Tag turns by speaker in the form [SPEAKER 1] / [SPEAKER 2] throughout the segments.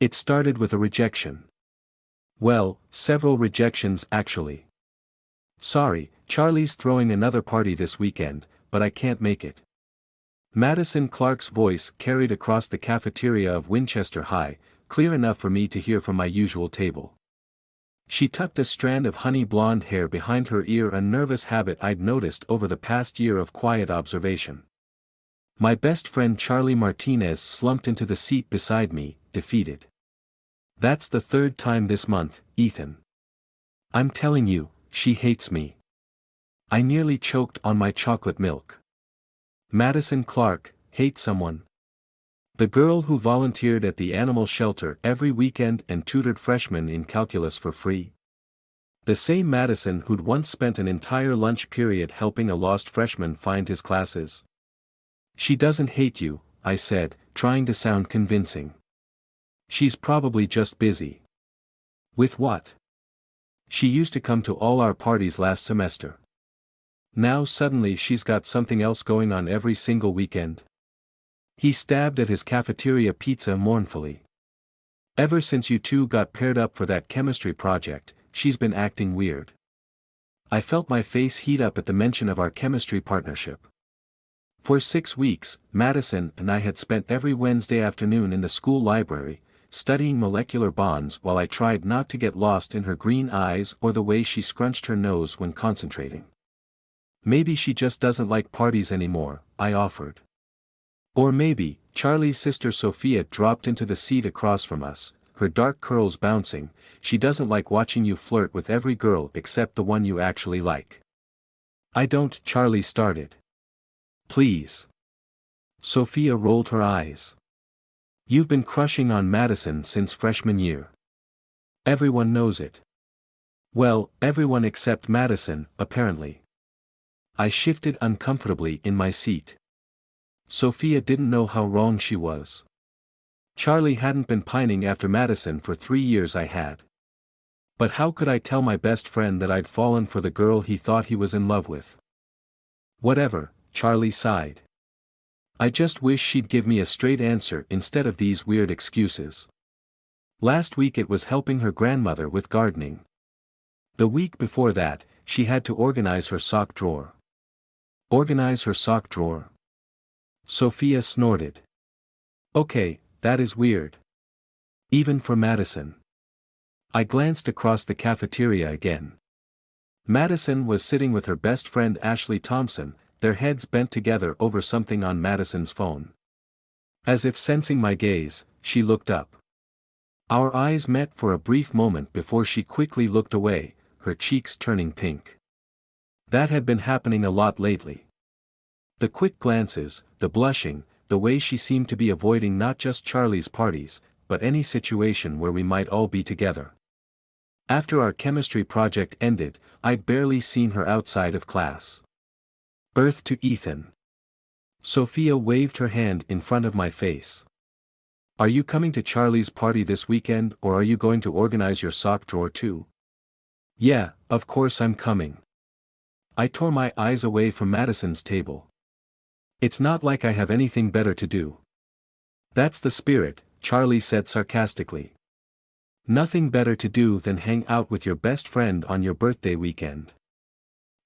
[SPEAKER 1] It started with a rejection. Well, several rejections actually. Sorry, Charlie's throwing another party this weekend, but I can't make it. Madison Clark's voice carried across the cafeteria of Winchester High, clear enough for me to hear from my usual table. She tucked a strand of honey blonde hair behind her ear, a nervous habit I'd noticed over the past year of quiet observation. My best friend Charlie Martinez slumped into the seat beside me, defeated. That's the third time this month, Ethan. I'm telling you, she hates me. I nearly choked on my chocolate milk. Madison Clark, hate someone? The girl who volunteered at the animal shelter every weekend and tutored freshmen in calculus for free. The same Madison who'd once spent an entire lunch period helping a lost freshman find his classes. She doesn't hate you, I said, trying to sound convincing. She's probably just busy. With what? She used to come to all our parties last semester. Now suddenly she's got something else going on every single weekend. He stabbed at his cafeteria pizza mournfully. Ever since you two got paired up for that chemistry project, she's been acting weird. I felt my face heat up at the mention of our chemistry partnership. For 6 weeks, Madison and I had spent every Wednesday afternoon in the school library, studying molecular bonds while I tried not to get lost in her green eyes or the way she scrunched her nose when concentrating. Maybe she just doesn't like parties anymore, I offered. Or maybe, Charlie's sister Sophia dropped into the seat across from us, her dark curls bouncing, she doesn't like watching you flirt with every girl except the one you actually like. I don't, Charlie started. Please. Sophia rolled her eyes. You've been crushing on Madison since freshman year. Everyone knows it. Well, everyone except Madison, apparently. I shifted uncomfortably in my seat. Sophia didn't know how wrong she was. Charlie hadn't been pining after Madison for 3 years I had. But how could I tell my best friend that I'd fallen for the girl he thought he was in love with? Whatever, Charlie sighed. I just wish she'd give me a straight answer instead of these weird excuses. Last week it was helping her grandmother with gardening. The week before that, she had to organize her sock drawer. Organize her sock drawer? Sophia snorted. Okay, that is weird. Even for Madison. I glanced across the cafeteria again. Madison was sitting with her best friend Ashley Thompson, their heads bent together over something on Madison's phone. As if sensing my gaze, she looked up. Our eyes met for a brief moment before she quickly looked away, her cheeks turning pink. That had been happening a lot lately. The quick glances, the blushing, the way she seemed to be avoiding not just Charlie's parties, but any situation where we might all be together. After our chemistry project ended, I'd barely seen her outside of class. Earth to Ethan. Sophia waved her hand in front of my face. Are you coming to Charlie's party this weekend, or are you going to organize your sock drawer too? Yeah, of course I'm coming. I tore my eyes away from Madison's table. It's not like I have anything better to do. That's the spirit, Charlie said sarcastically. Nothing better to do than hang out with your best friend on your birthday weekend.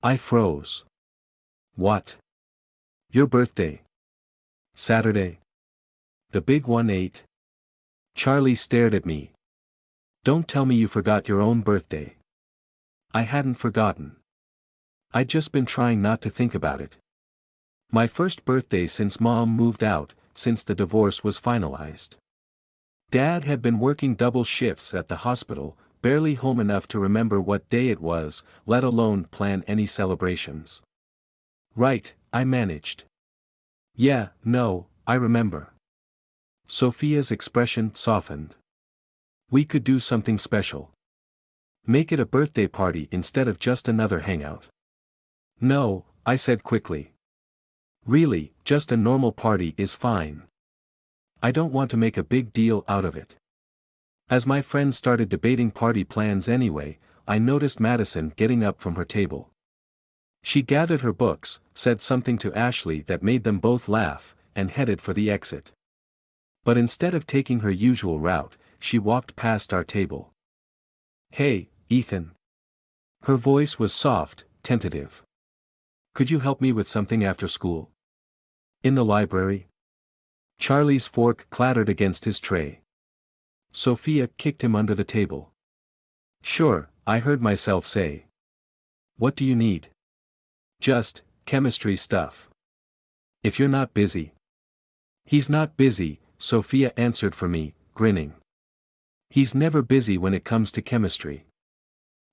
[SPEAKER 1] I froze. What? Your birthday? Saturday? The big 1/8? Charlie stared at me. Don't tell me you forgot your own birthday. I hadn't forgotten. I'd just been trying not to think about it. My first birthday since Mom moved out, since the divorce was finalized. Dad had been working double shifts at the hospital, barely home enough to remember what day it was, let alone plan any celebrations. Right, I managed. Yeah, no, I remember. Sophia's expression softened. We could do something special. Make it a birthday party instead of just another hangout. No, I said quickly. Really, just a normal party is fine. I don't want to make a big deal out of it. As my friends started debating party plans anyway, I noticed Madison getting up from her table. She gathered her books, said something to Ashley that made them both laugh, and headed for the exit. But instead of taking her usual route, she walked past our table. "Hey, Ethan." Her voice was soft, tentative. "Could you help me with something after school?" "In the library?" Charlie's fork clattered against his tray. Sophia kicked him under the table. "Sure," I heard myself say. "What do you need?" "Just, chemistry stuff. If you're not busy." "He's not busy," Sophia answered for me, grinning. "He's never busy when it comes to chemistry."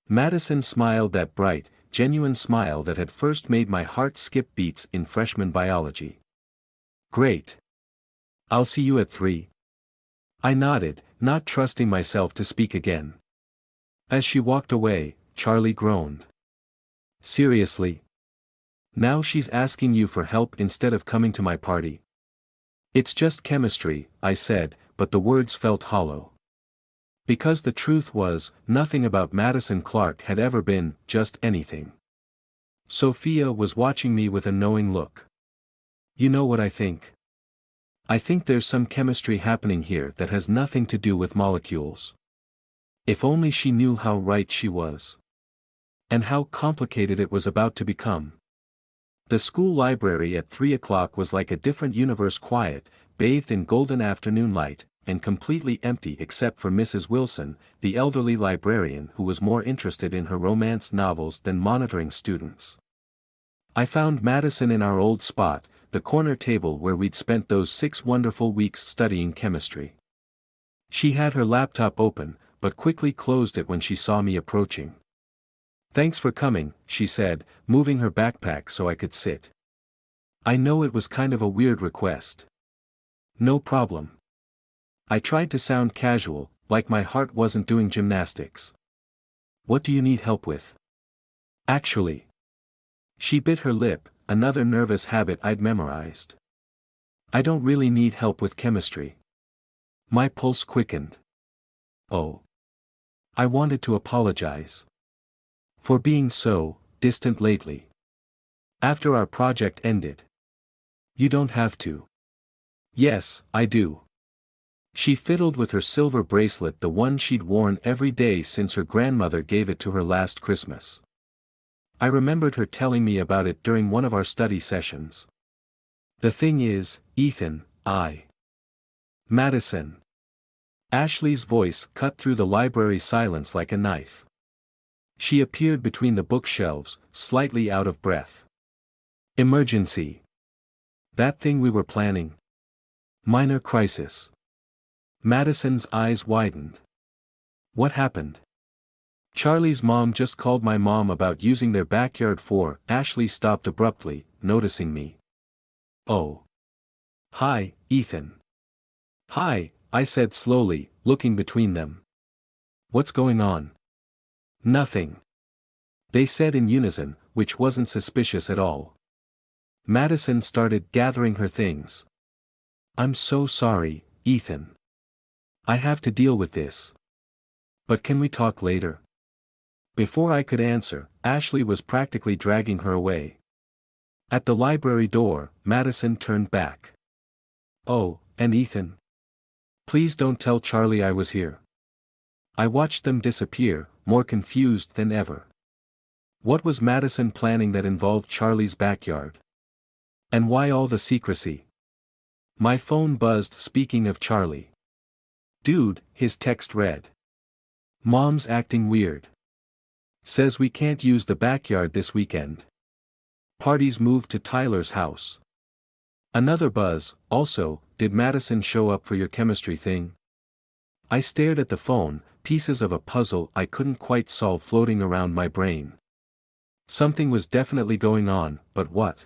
[SPEAKER 1] Madison smiled that bright, genuine smile that had first made my heart skip beats in freshman biology. "Great. I'll see you at 3. I nodded, not trusting myself to speak again. As she walked away, Charlie groaned. "Seriously? Now she's asking you for help instead of coming to my party?" "It's just chemistry," I said, but the words felt hollow. Because the truth was, nothing about Madison Clark had ever been just anything. Sophia was watching me with a knowing look. "You know what I think? I think there's some chemistry happening here that has nothing to do with molecules." If only she knew how right she was. And how complicated it was about to become. The school library at 3 o'clock was like a different universe, quiet, bathed in golden afternoon light, and completely empty except for Mrs. Wilson, the elderly librarian who was more interested in her romance novels than monitoring students. I found Madison in our old spot, the corner table where we'd spent those 6 wonderful weeks studying chemistry. She had her laptop open, but quickly closed it when she saw me approaching. "Thanks for coming," she said, moving her backpack so I could sit. "I know it was kind of a weird request." "No problem." I tried to sound casual, like my heart wasn't doing gymnastics. "What do you need help with?" "Actually." She bit her lip, another nervous habit I'd memorized. "I don't really need help with chemistry." My pulse quickened. Oh. I wanted to apologize for being so distant lately. After our project ended. "You don't have to." "Yes, I do." She fiddled with her silver bracelet, the one she'd worn every day since her grandmother gave it to her last Christmas. I remembered her telling me about it during one of our study sessions. "The thing is, Ethan, Madison." Ashley's voice cut through the library silence like a knife. She appeared between the bookshelves, slightly out of breath. "Emergency. That thing we were planning. Minor crisis." Madison's eyes widened. "What happened?" "Charlie's mom just called my mom about using their backyard for." Ashley stopped abruptly, noticing me. "Oh. Hi, Ethan." "Hi," I said slowly, looking between them. "What's going on?" "Nothing," they said in unison, which wasn't suspicious at all. Madison started gathering her things. "I'm so sorry, Ethan. I have to deal with this. But can we talk later?" Before I could answer, Ashley was practically dragging her away. At the library door, Madison turned back. "Oh, and Ethan? Please don't tell Charlie I was here." I watched them disappear, more confused than ever. What was Madison planning that involved Charlie's backyard? And why all the secrecy? My phone buzzed, speaking of Charlie. "Dude," his text read. "Mom's acting weird. Says we can't use the backyard this weekend. Parties moved to Tyler's house." Another buzz, also, "Did Madison show up for your chemistry thing?" I stared at the phone, pieces of a puzzle I couldn't quite solve floating around my brain. Something was definitely going on, but what?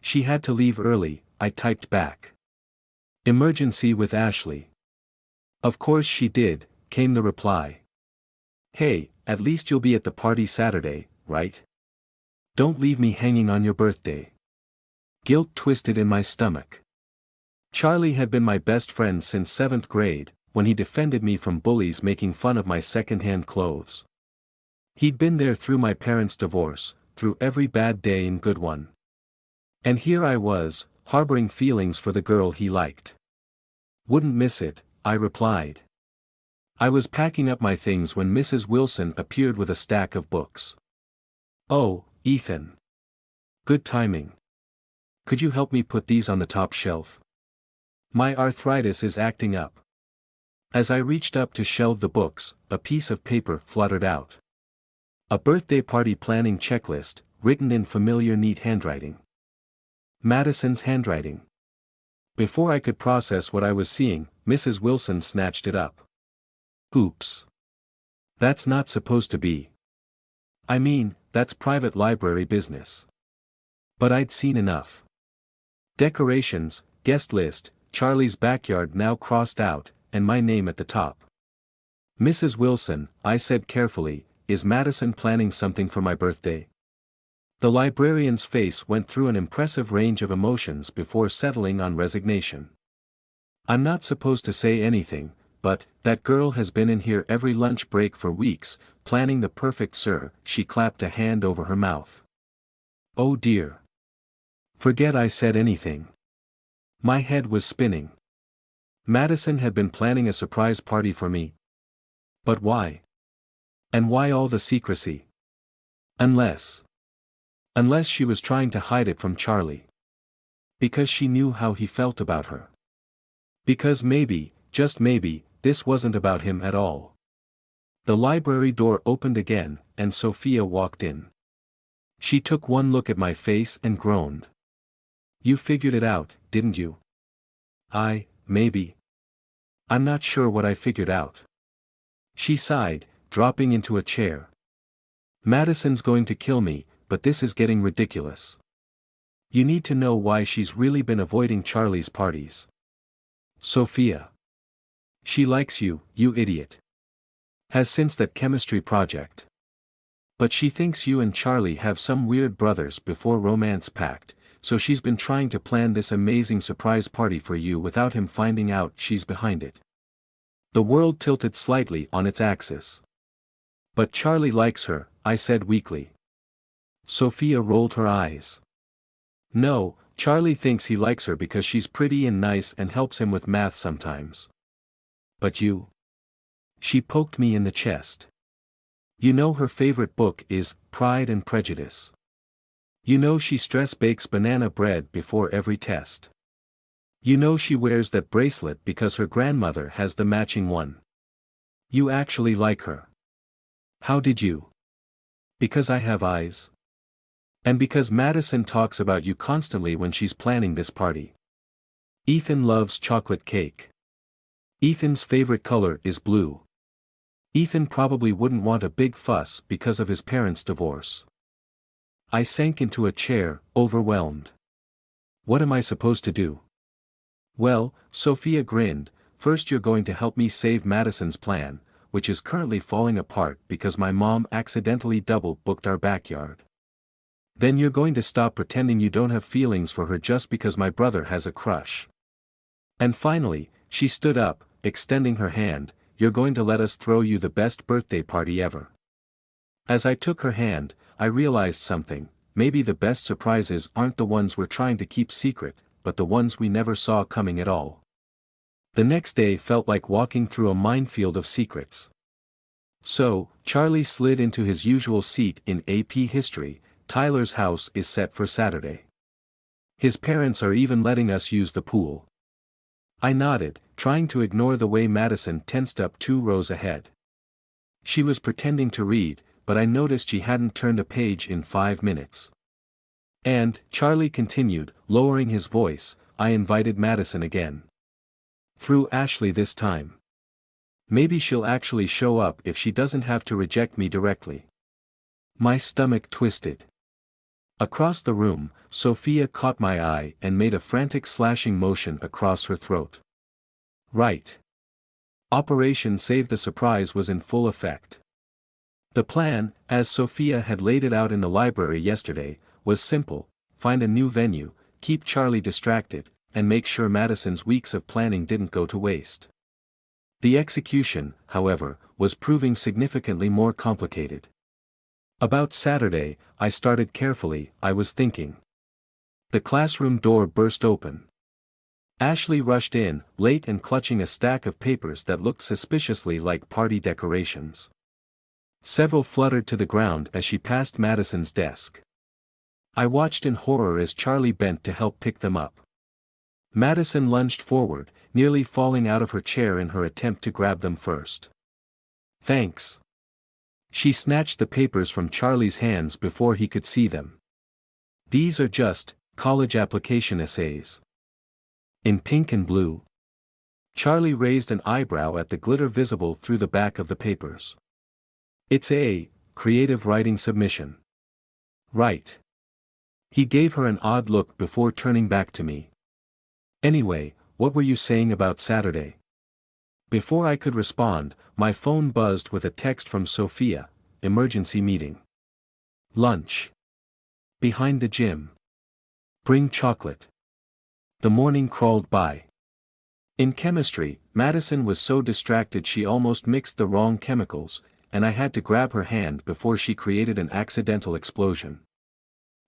[SPEAKER 1] "She had to leave early," I typed back. "Emergency with Ashley." "Of course she did," came the reply. "Hey, at least you'll be at the party Saturday, right? Don't leave me hanging on your birthday." Guilt twisted in my stomach. Charlie had been my best friend since 7th grade, when he defended me from bullies making fun of my second-hand clothes. He'd been there through my parents' divorce, through every bad day and good one. And here I was, harboring feelings for the girl he liked. "Wouldn't miss it," I replied. I was packing up my things when Mrs. Wilson appeared with a stack of books. "Oh, Ethan. Good timing. Could you help me put these on the top shelf? My arthritis is acting up." As I reached up to shelve the books, a piece of paper fluttered out. A birthday party planning checklist, written in familiar neat handwriting. Madison's handwriting. Before I could process what I was seeing, Mrs. Wilson snatched it up. "Oops. That's not supposed to be. I mean, that's private library business." But I'd seen enough. Decorations, guest list, Charlie's backyard now crossed out, and my name at the top. "Mrs. Wilson," I said carefully, "is Madison planning something for my birthday?" The librarian's face went through an impressive range of emotions before settling on resignation. "I'm not supposed to say anything, but, that girl has been in here every lunch break for weeks, planning the perfect sir." She clapped a hand over her mouth. "Oh dear. Forget I said anything." My head was spinning. Madison had been planning a surprise party for me. But why? And why all the secrecy? Unless she was trying to hide it from Charlie. Because she knew how he felt about her. Because maybe, just maybe, this wasn't about him at all. The library door opened again, and Sophia walked in. She took one look at my face and groaned. "You figured it out, didn't you?" Maybe. I'm not sure what I figured out." She sighed, dropping into a chair. "Madison's going to kill me, but this is getting ridiculous. You need to know why she's really been avoiding Charlie's parties. Sophia. She likes you, you idiot. Has since that chemistry project. But she thinks you and Charlie have some weird brothers before romance pact, so she's been trying to plan this amazing surprise party for you without him finding out she's behind it." The world tilted slightly on its axis. "But Charlie likes her," I said weakly. Sophia rolled her eyes. "No, Charlie thinks he likes her because she's pretty and nice and helps him with math sometimes. But you?" She poked me in the chest. "You know her favorite book is Pride and Prejudice. You know she stress bakes banana bread before every test. You know she wears that bracelet because her grandmother has the matching one. You actually like her. How did you?" "Because I have eyes. And because Madison talks about you constantly when she's planning this party. Ethan loves chocolate cake. Ethan's favorite color is blue. Ethan probably wouldn't want a big fuss because of his parents' divorce." I sank into a chair, overwhelmed. "What am I supposed to do?" "Well," Sophia grinned, "first you're going to help me save Madison's plan, which is currently falling apart because my mom accidentally double-booked our backyard. Then you're going to stop pretending you don't have feelings for her just because my brother has a crush. And finally," she stood up, extending her hand, "you're going to let us throw you the best birthday party ever." As I took her hand, I realized something: maybe the best surprises aren't the ones we're trying to keep secret, but the ones we never saw coming at all. The next day felt like walking through a minefield of secrets. So, Charlie slid into his usual seat in AP History. Tyler's house is set for Saturday. His parents are even letting us use the pool. I nodded, trying to ignore the way Madison tensed up 2 rows ahead. She was pretending to read, but I noticed she hadn't turned a page in 5 minutes. "And," Charlie continued, lowering his voice, "I invited Madison again. Through Ashley this time. Maybe she'll actually show up if she doesn't have to reject me directly." My stomach twisted. Across the room, Sophia caught my eye and made a frantic slashing motion across her throat. Right. Operation Save the Surprise was in full effect. The plan, as Sophia had laid it out in the library yesterday, was simple: find a new venue, keep Charlie distracted, and make sure Madison's weeks of planning didn't go to waste. The execution, however, was proving significantly more complicated. About Saturday, I started carefully. I was thinking. The classroom door burst open. Ashley rushed in, late and clutching a stack of papers that looked suspiciously like party decorations. Several fluttered to the ground as she passed Madison's desk. I watched in horror as Charlie bent to help pick them up. Madison lunged forward, nearly falling out of her chair in her attempt to grab them first. "Thanks." She snatched the papers from Charlie's hands before he could see them. "These are just college application essays. In pink and blue." Charlie raised an eyebrow at the glitter visible through the back of the papers. "It's a creative writing submission." "Right." He gave her an odd look before turning back to me. "Anyway, what were you saying about Saturday?" Before I could respond, my phone buzzed with a text from Sophia: "Emergency meeting. Lunch. Behind the gym. Bring chocolate." The morning crawled by. In chemistry, Madison was so distracted she almost mixed the wrong chemicals, and I had to grab her hand before she created an accidental explosion.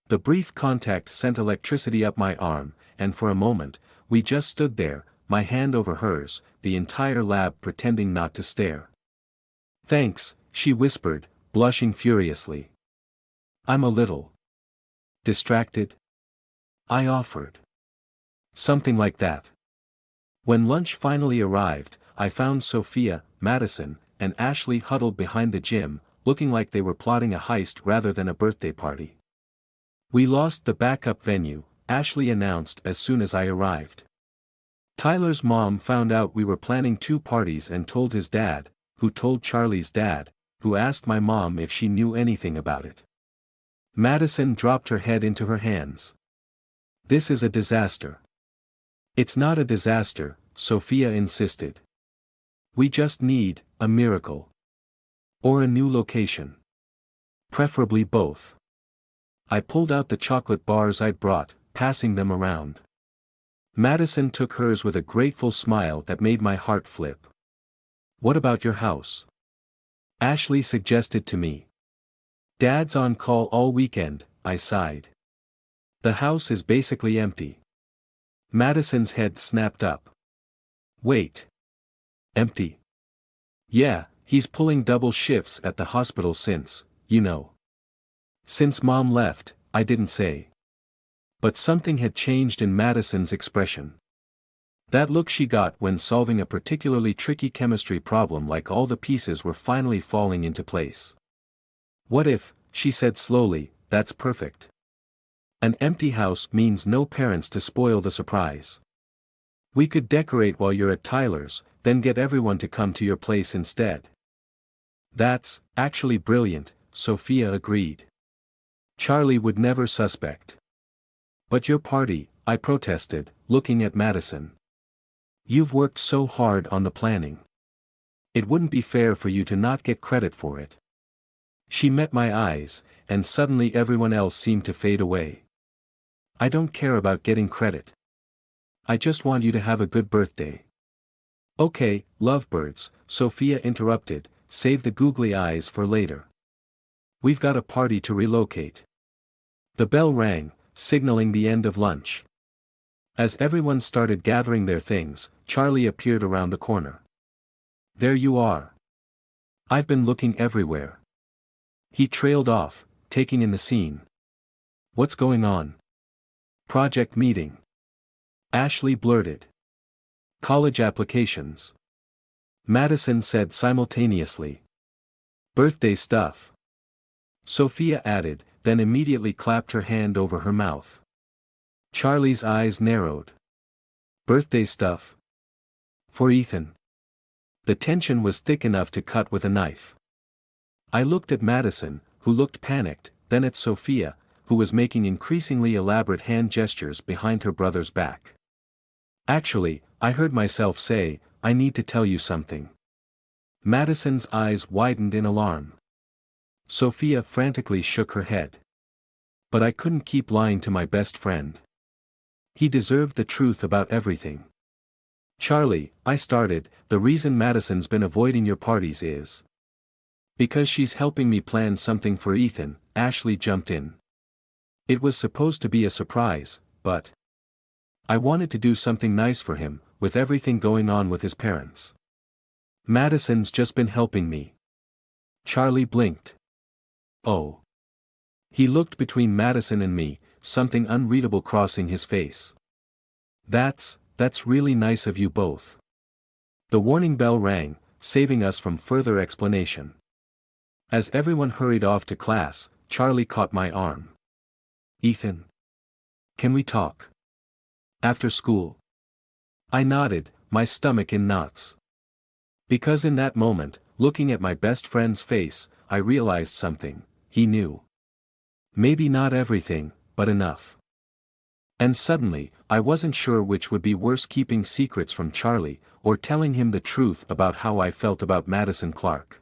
[SPEAKER 1] The brief contact sent electricity up my arm, and for a moment, we just stood there, my hand over hers, the entire lab pretending not to stare. "Thanks," she whispered, blushing furiously. "I'm a little distracted," I offered. "Something like that." When lunch finally arrived, I found Sophia, Madison, and Ashley huddled behind the gym, looking like they were plotting a heist rather than a birthday party. "We lost the backup venue," Ashley announced as soon as I arrived. "Tyler's mom found out we were planning 2 parties and told his dad, who told Charlie's dad, who asked my mom if she knew anything about it." Madison dropped her head into her hands. "This is a disaster." "It's not a disaster," Sophia insisted. "We just need a miracle. Or a new location. Preferably both." I pulled out the chocolate bars I'd brought, passing them around. Madison took hers with a grateful smile that made my heart flip. "What about your house?" Ashley suggested to me. "Dad's on call all weekend," I sighed. "The house is basically empty." Madison's head snapped up. "Wait. Empty?" "Yeah, he's pulling double shifts at the hospital since, you know." "Since Mom left," I didn't say. But something had changed in Madison's expression. That look she got when solving a particularly tricky chemistry problem, like all the pieces were finally falling into place. "What if," she said slowly, "that's perfect. An empty house means no parents to spoil the surprise. We could decorate while you're at Tyler's, then get everyone to come to your place instead." "That's actually brilliant," Sophia agreed. "Charlie would never suspect." "But your party," I protested, looking at Madison. "You've worked so hard on the planning. It wouldn't be fair for you to not get credit for it." She met my eyes, and suddenly everyone else seemed to fade away. "I don't care about getting credit. I just want you to have a good birthday." "Okay, lovebirds," Sophia interrupted, "save the googly eyes for later. We've got a party to relocate." The bell rang, signaling the end of lunch. As everyone started gathering their things, Charlie appeared around the corner. "There you are. I've been looking everywhere." He trailed off, taking in the scene. "What's going on?" "Project meeting." Ashley blurted. "College applications." Madison said simultaneously. "Birthday stuff." Sophia added, then immediately clapped her hand over her mouth. Charlie's eyes narrowed. "Birthday stuff? For Ethan?" The tension was thick enough to cut with a knife. I looked at Madison, who looked panicked, then at Sophia, who was making increasingly elaborate hand gestures behind her brother's back. "Actually," I heard myself say, "I need to tell you something." Madison's eyes widened in alarm. Sophia frantically shook her head. But I couldn't keep lying to my best friend. He deserved the truth about everything. "Charlie," I started, "the reason Madison's been avoiding your parties is because she's helping me plan something for Ethan," Ashley jumped in. "It was supposed to be a surprise, but I wanted to do something nice for him, with everything going on with his parents. Madison's just been helping me. Charlie blinked. Oh. He looked between Madison and me, something unreadable crossing his face. That's really nice of you both. The warning bell rang, saving us from further explanation. As everyone hurried off to class, Charlie caught my arm. Ethan. Can we talk? After school? I nodded, my stomach in knots. Because in that moment, looking at my best friend's face, I realized something. He knew. Maybe not everything, but enough. And suddenly, I wasn't sure which would be worse, keeping secrets from Charlie, or telling him the truth about how I felt about Madison Clark.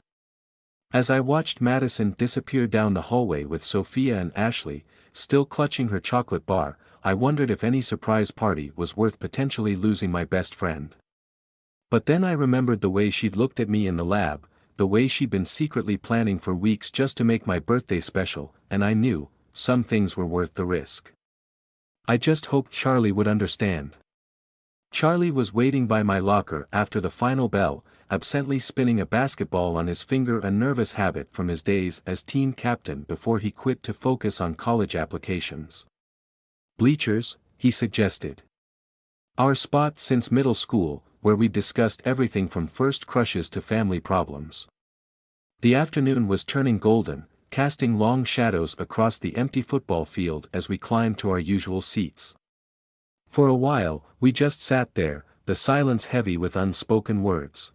[SPEAKER 1] As I watched Madison disappear down the hallway with Sophia and Ashley, still clutching her chocolate bar, I wondered if any surprise party was worth potentially losing my best friend. But then I remembered the way she'd looked at me in the lab, the way she'd been secretly planning for weeks just to make my birthday special, and I knew, some things were worth the risk. I just hoped Charlie would understand. Charlie was waiting by my locker after the final bell, absently spinning a basketball on his finger, a nervous habit from his days as team captain before he quit to focus on college applications. Bleachers, he suggested. Our spot since middle school, where we discussed everything from first crushes to family problems. The afternoon was turning golden, casting long shadows across the empty football field as we climbed to our usual seats. For a while, we just sat there, the silence heavy with unspoken words.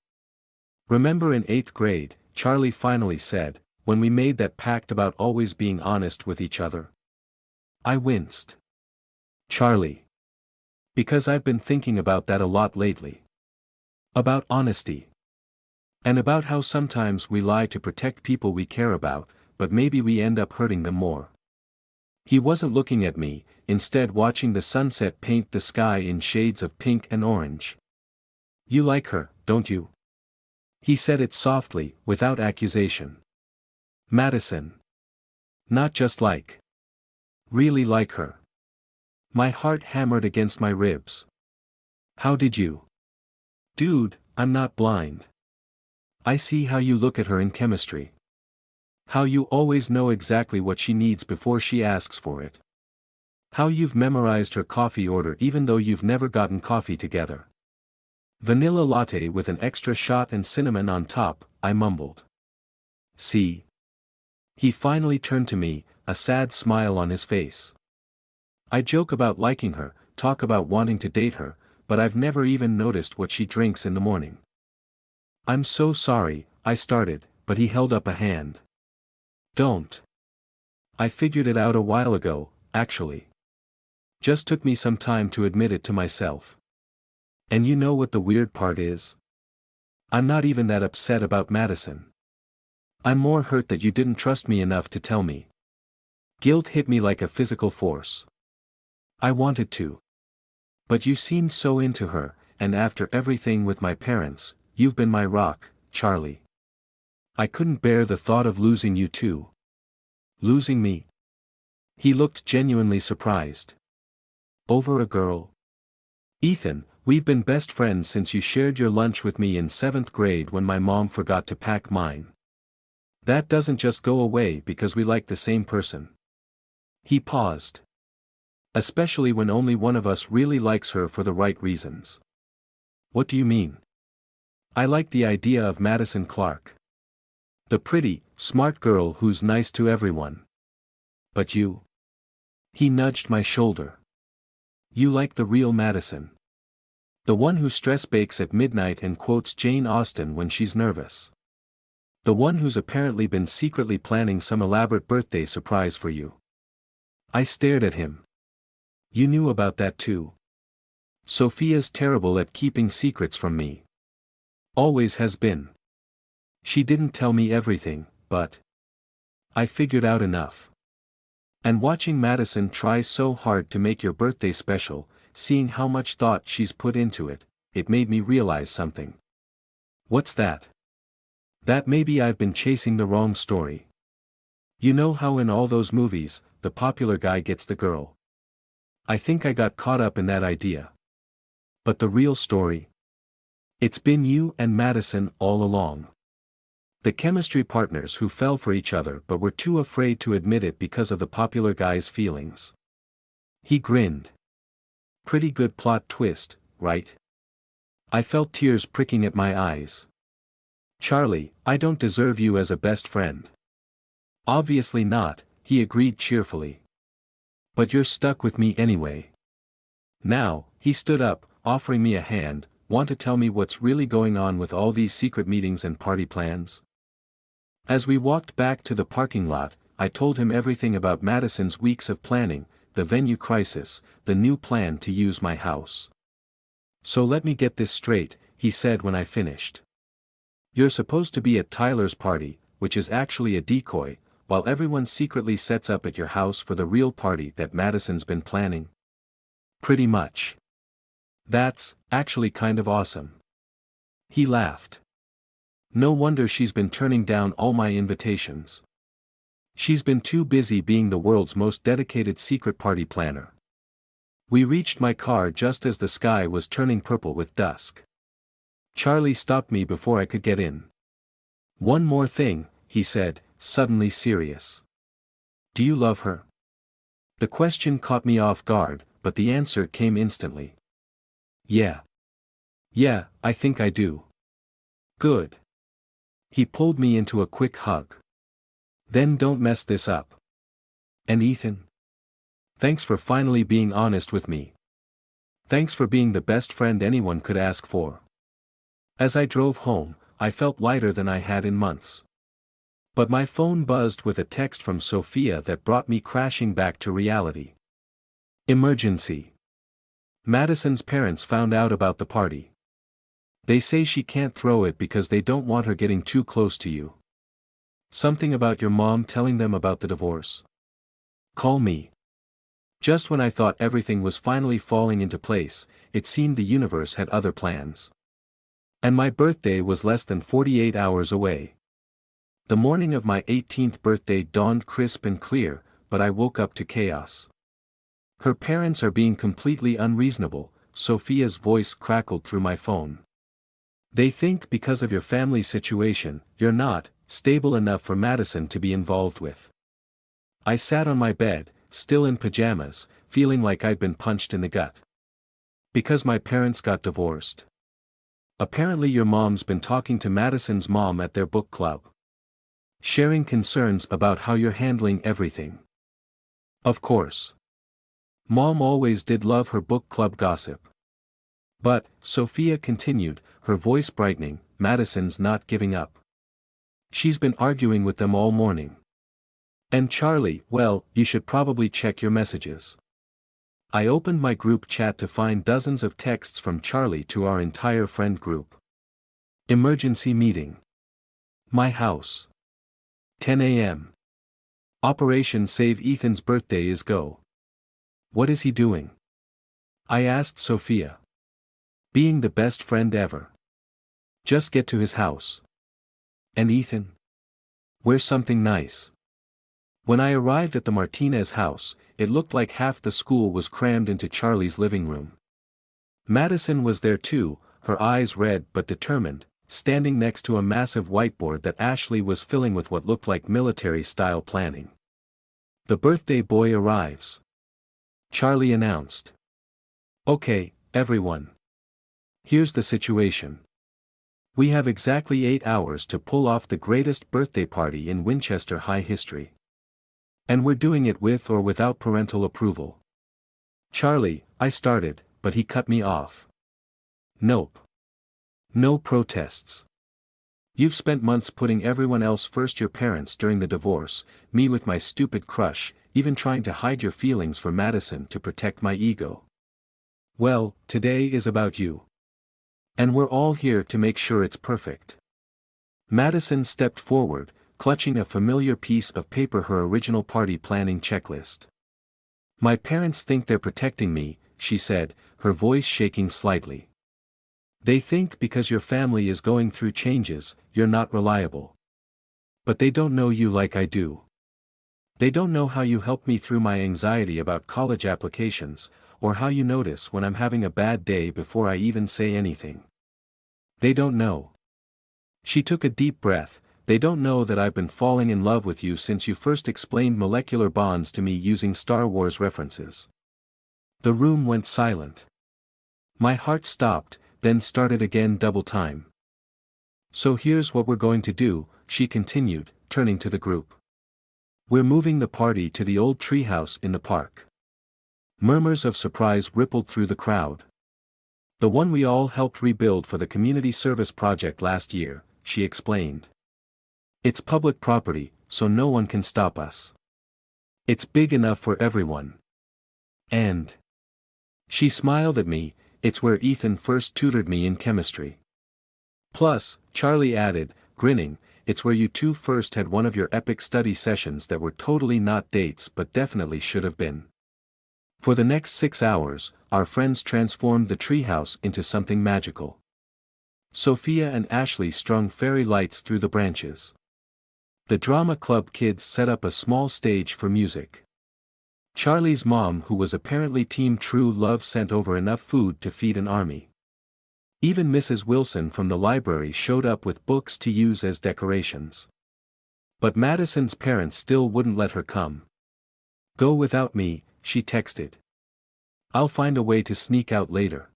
[SPEAKER 1] Remember in 8th grade, Charlie finally said, when we made that pact about always being honest with each other? I winced. Charlie. Because I've been thinking about that a lot lately. About honesty. And about how sometimes we lie to protect people we care about, but maybe we end up hurting them more. He wasn't looking at me, instead watching the sunset paint the sky in shades of pink and orange. You like her, don't you? He said it softly, without accusation. Madison. Not just like. Really like her. My heart hammered against my ribs. How did you? Dude, I'm not blind. I see how you look at her in chemistry. How you always know exactly what she needs before she asks for it. How you've memorized her coffee order even though you've never gotten coffee together. Vanilla latte with an extra shot and cinnamon on top, I mumbled. See? He finally turned to me, a sad smile on his face. I joke about liking her, talk about wanting to date her, but I've never even noticed what she drinks in the morning. I'm so sorry, I started, but he held up a hand. Don't. I figured it out a while ago, actually. Just took me some time to admit it to myself. And you know what the weird part is? I'm not even that upset about Madison. I'm more hurt that you didn't trust me enough to tell me. Guilt hit me like a physical force. I wanted to. But you seemed so into her, and after everything with my parents, you've been my rock, Charlie. I couldn't bear the thought of losing you too. Losing me? He looked genuinely surprised. Over a girl? Ethan, we've been best friends since you shared your lunch with me in 7th grade when my mom forgot to pack mine. That doesn't just go away because we like the same person. He paused. Especially when only one of us really likes her for the right reasons. What do you mean? I like the idea of Madison Clark. The pretty, smart girl who's nice to everyone. But you? He nudged my shoulder. You like the real Madison. The one who stress bakes at midnight and quotes Jane Austen when she's nervous. The one who's apparently been secretly planning some elaborate birthday surprise for you. I stared at him. You knew about that too. Sophia's terrible at keeping secrets from me. Always has been. She didn't tell me everything, but I figured out enough. And watching Madison try so hard to make your birthday special, seeing how much thought she's put into it, it made me realize something. What's that? That maybe I've been chasing the wrong story. You know how in all those movies, the popular guy gets the girl. I think I got caught up in that idea. But the real story? It's been you and Madison all along. The chemistry partners who fell for each other but were too afraid to admit it because of the popular guy's feelings. He grinned. Pretty good plot twist, right? I felt tears pricking at my eyes. Charlie, I don't deserve you as a best friend. Obviously not, he agreed cheerfully. But you're stuck with me anyway. Now, he stood up, offering me a hand. Want to tell me what's really going on with all these secret meetings and party plans? As we walked back to the parking lot, I told him everything about Madison's weeks of planning, the venue crisis, the new plan to use my house. So let me get this straight, he said when I finished. You're supposed to be at Tyler's party, which is actually a decoy, while everyone secretly sets up at your house for the real party that Madison's been planning? Pretty much. That's actually kind of awesome. He laughed. No wonder she's been turning down all my invitations. She's been too busy being the world's most dedicated secret party planner. We reached my car just as the sky was turning purple with dusk. Charlie stopped me before I could get in. One more thing, he said, suddenly serious. Do you love her? The question caught me off guard, but the answer came instantly. Yeah. Yeah, I think I do. Good. He pulled me into a quick hug. Then don't mess this up. And Ethan? Thanks for finally being honest with me. Thanks for being the best friend anyone could ask for. As I drove home, I felt lighter than I had in months. But my phone buzzed with a text from Sophia that brought me crashing back to reality. Emergency. Madison's parents found out about the party. They say she can't throw it because they don't want her getting too close to you. Something about your mom telling them about the divorce. Call me. Just when I thought everything was finally falling into place, it seemed the universe had other plans. And my birthday was less than 48 hours away. The morning of my 18th birthday dawned crisp and clear, but I woke up to chaos. Her parents are being completely unreasonable, Sophia's voice crackled through my phone. They think because of your family situation, you're not stable enough for Madison to be involved with. I sat on my bed, still in pajamas, feeling like I'd been punched in the gut. Because my parents got divorced. Apparently your mom's been talking to Madison's mom at their book club. Sharing concerns about how you're handling everything. Of course. Mom always did love her book club gossip. But, Sophia continued, her voice brightening, Madison's not giving up. She's been arguing with them all morning. And Charlie, well, you should probably check your messages. I opened my group chat to find dozens of texts from Charlie to our entire friend group. Emergency meeting. My house. 10 a.m. Operation Save Ethan's birthday is go. What is he doing? I asked Sophia. Being the best friend ever. Just get to his house. And Ethan? Where's something nice? When I arrived at the Martinez house, it looked like half the school was crammed into Charlie's living room. Madison was there too, her eyes red but determined, standing next to a massive whiteboard that Ashley was filling with what looked like military-style planning. The birthday boy arrives. Charlie announced. Okay, everyone. Here's the situation. We have exactly 8 hours to pull off the greatest birthday party in Winchester High history. And we're doing it with or without parental approval. Charlie, I started, but he cut me off. Nope. No protests. You've spent months putting everyone else first, your parents during the divorce, me with my stupid crush, even trying to hide your feelings for Madison to protect my ego. Well, today is about you. And we're all here to make sure it's perfect. Madison stepped forward, clutching a familiar piece of paper, her original party planning checklist. My parents think they're protecting me, she said, her voice shaking slightly. They think because your family is going through changes, you're not reliable. But they don't know you like I do. They don't know how you help me through my anxiety about college applications, or how you notice when I'm having a bad day before I even say anything. They don't know. She took a deep breath. They don't know that I've been falling in love with you since you first explained molecular bonds to me using Star Wars references. The room went silent. My heart stopped, then started again double time. So here's what we're going to do, she continued, turning to the group. We're moving the party to the old treehouse in the park. Murmurs of surprise rippled through the crowd. The one we all helped rebuild for the community service project last year, she explained. It's public property, so no one can stop us. It's big enough for everyone. And she smiled at me, it's where Ethan first tutored me in chemistry. Plus, Charlie added, grinning, it's where you two first had one of your epic study sessions that were totally not dates but definitely should have been. For the next 6 hours, our friends transformed the treehouse into something magical. Sophia and Ashley strung fairy lights through the branches. The drama club kids set up a small stage for music. Charlie's mom, who was apparently Team True Love, sent over enough food to feed an army. Even Mrs. Wilson from the library showed up with books to use as decorations. But Madison's parents still wouldn't let her come. Go without me, she texted. I'll find a way to sneak out later.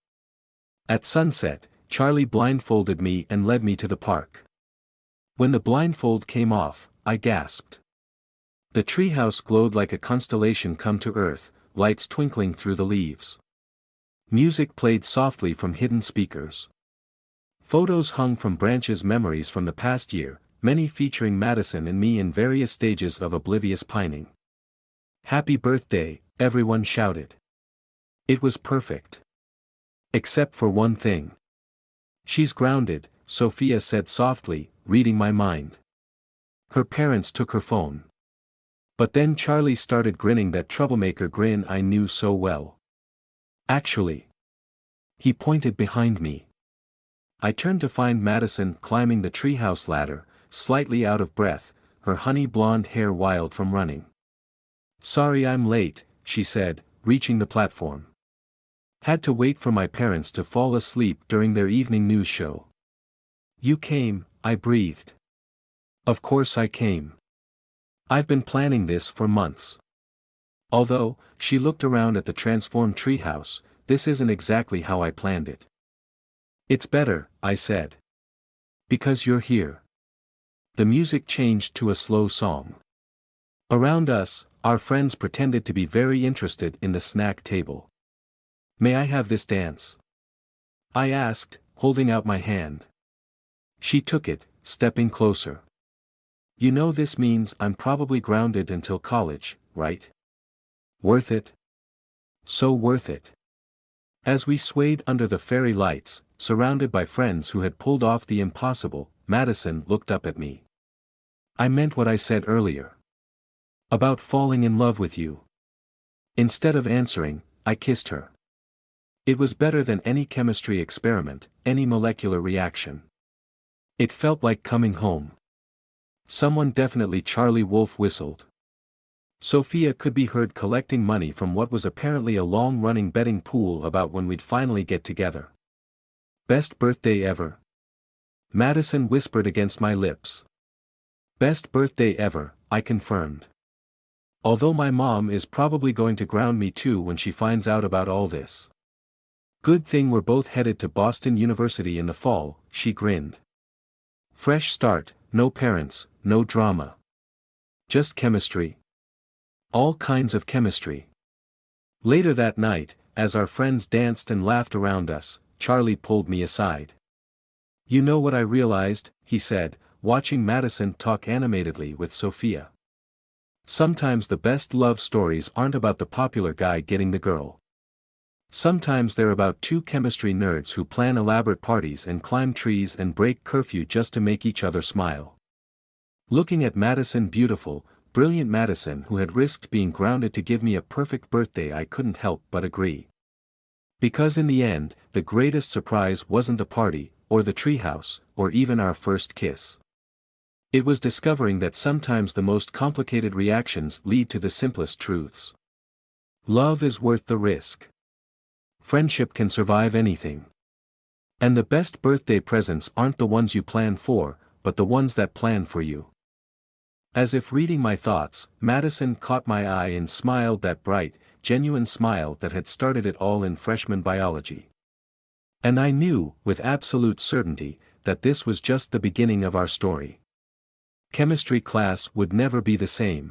[SPEAKER 1] At sunset, Charlie blindfolded me and led me to the park. When the blindfold came off, I gasped. The treehouse glowed like a constellation come to earth, lights twinkling through the leaves. Music played softly from hidden speakers. Photos hung from branches, memories from the past year, many featuring Madison and me in various stages of oblivious pining. Happy birthday, everyone shouted. It was perfect. Except for one thing. She's grounded, Sophia said softly, reading my mind. Her parents took her phone. But then Charlie started grinning, that troublemaker grin I knew so well. Actually. He pointed behind me. I turned to find Madison climbing the treehouse ladder, slightly out of breath, her honey blonde hair wild from running. Sorry I'm late, she said, reaching the platform. Had to wait for my parents to fall asleep during their evening news show. You came, I breathed. Of course I came. I've been planning this for months. Although, she looked around at the transformed treehouse, this isn't exactly how I planned it. It's better, I said. Because you're here. The music changed to a slow song. Around us, our friends pretended to be very interested in the snack table. May I have this dance? I asked, holding out my hand. She took it, stepping closer. You know this means I'm probably grounded until college, right? Worth it? So worth it. As we swayed under the fairy lights, surrounded by friends who had pulled off the impossible, Madison looked up at me. I meant what I said earlier. About falling in love with you. Instead of answering, I kissed her. It was better than any chemistry experiment, any molecular reaction. It felt like coming home. Someone definitely. Charlie Wolf whistled. Sophia could be heard collecting money from what was apparently a long-running betting pool about when we'd finally get together. Best birthday ever. Madison whispered against my lips. Best birthday ever, I confirmed. Although my mom is probably going to ground me too when she finds out about all this. Good thing we're both headed to Boston University in the fall, she grinned. Fresh start, no parents, no drama. Just chemistry. All kinds of chemistry. Later that night, as our friends danced and laughed around us, Charlie pulled me aside. You know what I realized, he said, watching Madison talk animatedly with Sophia. Sometimes the best love stories aren't about the popular guy getting the girl. Sometimes they're about two chemistry nerds who plan elaborate parties and climb trees and break curfew just to make each other smile. Looking at Madison, beautiful, brilliant Madison, who had risked being grounded to give me a perfect birthday, I couldn't help but agree. Because in the end, the greatest surprise wasn't the party, or the treehouse, or even our first kiss. It was discovering that sometimes the most complicated reactions lead to the simplest truths. Love is worth the risk. Friendship can survive anything. And the best birthday presents aren't the ones you plan for, but the ones that plan for you. As if reading my thoughts, Madison caught my eye and smiled that bright, genuine smile that had started it all in freshman biology. And I knew, with absolute certainty, that this was just the beginning of our story. Chemistry class would never be the same.